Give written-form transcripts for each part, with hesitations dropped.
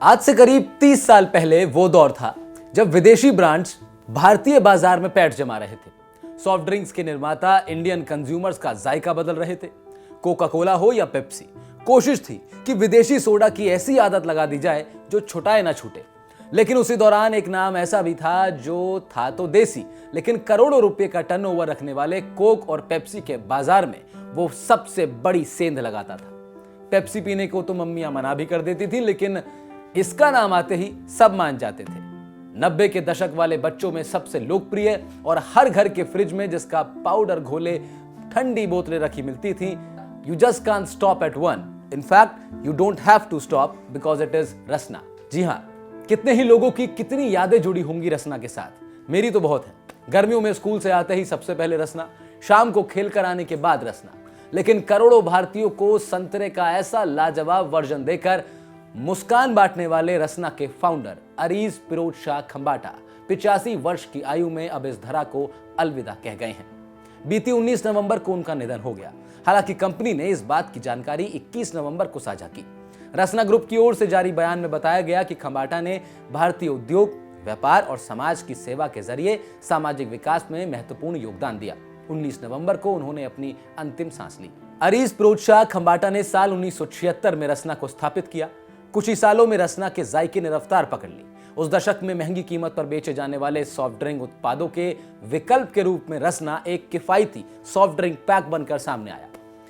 आज से करीब 30 साल पहले वो दौर था जब विदेशी ब्रांड्स भारतीय बाजार में पैठ जमा रहे थे। सॉफ्ट ड्रिंक्स के निर्माता इंडियन कंज्यूमर्स का जायका बदल रहे थे। कोका कोला हो या पेप्सी, कोशिश थी कि विदेशी सोडा की ऐसी आदत लगा दी जाए जो छुटाए ना छूटे। लेकिन उसी दौरान एक नाम ऐसा भी था जो था तो देसी, लेकिन करोड़ों रुपए का टर्नओवर रखने वाले कोक और पेप्सी के बाजार में वो सबसे बड़ी सेंध लगाता था। पेप्सी पीने को तो मम्मियां मना भी कर देती थी, लेकिन इसका नाम आते ही सब मान जाते थे। 90 के दशक वाले बच्चों में सबसे लोकप्रिय और हर घर के फ्रिज में जिसका पाउडर घोले ठंडी बोतलें रखी मिलती थी, you just can't stop at one, in fact you don't have to stop because it is Rasna. जी हां, कितने ही लोगों की कितनी यादें जुड़ी होंगी रसना के साथ। मेरी तो बहुत है। गर्मियों में स्कूल से आते ही सबसे पहले रसना, शाम को खेल कर आने के बाद रसना। लेकिन करोड़ों भारतीयों को संतरे का ऐसा लाजवाब वर्जन देकर मुस्कान बांटने वाले रसना के फाउंडर अरीज फिरोज शाह खंबाटा 85 वर्ष की आयु में अब इस धरा को अलविदा कह गए हैं। बीती 19 नवंबर को उनका निधन हो गया। हालांकि कंपनी ने इस बात की जानकारी 21 नवंबर को साझा की। रसना ग्रुप की ओर से जारी बयान में बताया गया कि खंबाटा ने भारतीय उद्योग, व्यापार और समाज की सेवा के जरिए सामाजिक विकास में महत्वपूर्ण योगदान दिया। 19 नवंबर को उन्होंने अपनी अंतिम सांस ली। अरीज फिरोज शाह खंबाटा ने साल 1976 में रसना को स्थापित किया। कुछ ही सालों में रसना के जायके ने रफ्तार पकड़ ली। उस दशक में महंगी कीमत पर बेचे जाने वाले सॉफ्ट ड्रिंक उत्पादों के विकल्प के रूप में रसना एक किफायती सॉफ्ट ड्रिंक पैक बनकर सामने आया।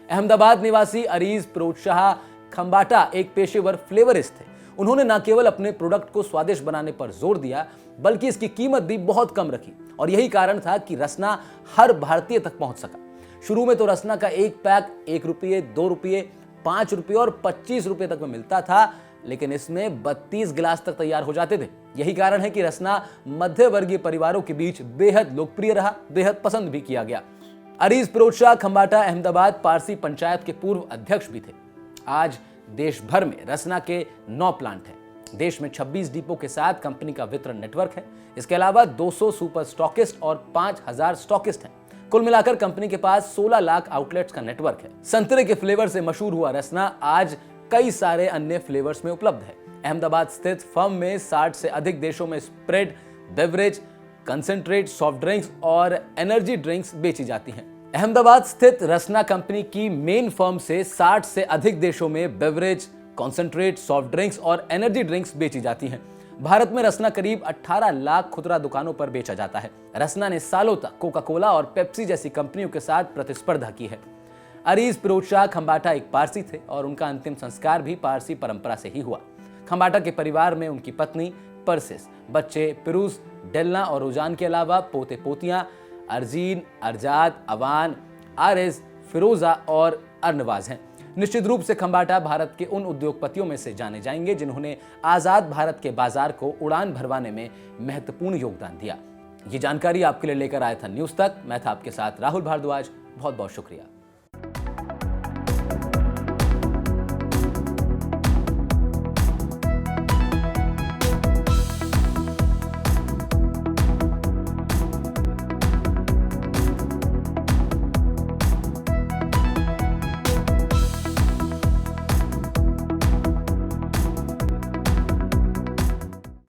अहमदाबाद निवासी अरीज फिरोज शाह खंबाटा एक पेशेवर फ्लेवरिस्ट थे। उन्होंने न केवल अपने प्रोडक्ट को स्वादिष्ट बनाने पर जोर दिया, बल्कि इसकी कीमत भी बहुत कम रखी। और यही कारण था कि रसना हर भारतीय तक पहुंच सका। शुरू में तो रसना का एक पैक 1 रुपये, 2 रुपये, 5 रुपये और 25 रुपये तक में मिलता था, लेकिन इसमें 32 गिलास तक तैयार हो जाते थे। यही कारण है कि रसना मध्य वर्गीय परिवारों के बीच बेहद लोकप्रिय रहा, बेहद पसंद भी किया गया। अरीज फिरोज शाह खंबाटा अहमदाबाद पारसी पंचायत के पूर्व अध्यक्ष भी थे। आज देश भर में रसना के 9 प्लांट हैं। देश में 26 डिपो के साथ कंपनी का वितरण नेटवर्क है। इसके अलावा 200 सुपर स्टॉकिस्ट और 5000 स्टॉकिस्ट हैं। कुल मिलाकर कंपनी के पास 16 लाख आउटलेट्स का नेटवर्क है। संतरे के फ्लेवर से मशहूर हुआ रसना आज कई सारे अन्य फ्लेवर्स में उपलब्ध है। अहमदाबाद स्थित फर्म में 60 से अधिक देशों में spread, beverage, concentrate, soft drinks और एनर्जी ड्रिंक्स बेची जाती हैं। अहमदाबाद स्थित रसना कंपनी की मेन फर्म से 60 से अधिक देशों में बेवरेज, कंसेंट्रेट, सॉफ्ट ड्रिंक्स और एनर्जी ड्रिंक्स बेची जाती हैं। भारत में रसना करीब 18 लाख खुदरा दुकानों पर बेचा जाता है। रसना ने सालों तक कोका कोला और पेप्सी जैसी कंपनियों के साथ प्रतिस्पर्धा की है। अरीज फिरोज शाह खंबाटा एक पारसी थे और उनका अंतिम संस्कार भी पारसी परंपरा से ही हुआ। खंबाटा के परिवार में उनकी पत्नी परसिस, बच्चे पिरूज, डेलना और रुजान के अलावा पोते पोतियां अर्जीन, अरजाद, अवान, आरिज, फिरोजा और अर्नवाज हैं। निश्चित रूप से खंबाटा भारत के उन उद्योगपतियों में से जाने जाएंगे जिन्होंने आजाद भारत के बाजार को उड़ान भरवाने में महत्वपूर्ण योगदान दिया। ये जानकारी आपके लिए लेकर आया था न्यूज तक। मैं था आपके साथ राहुल भारद्वाज। बहुत बहुत शुक्रिया।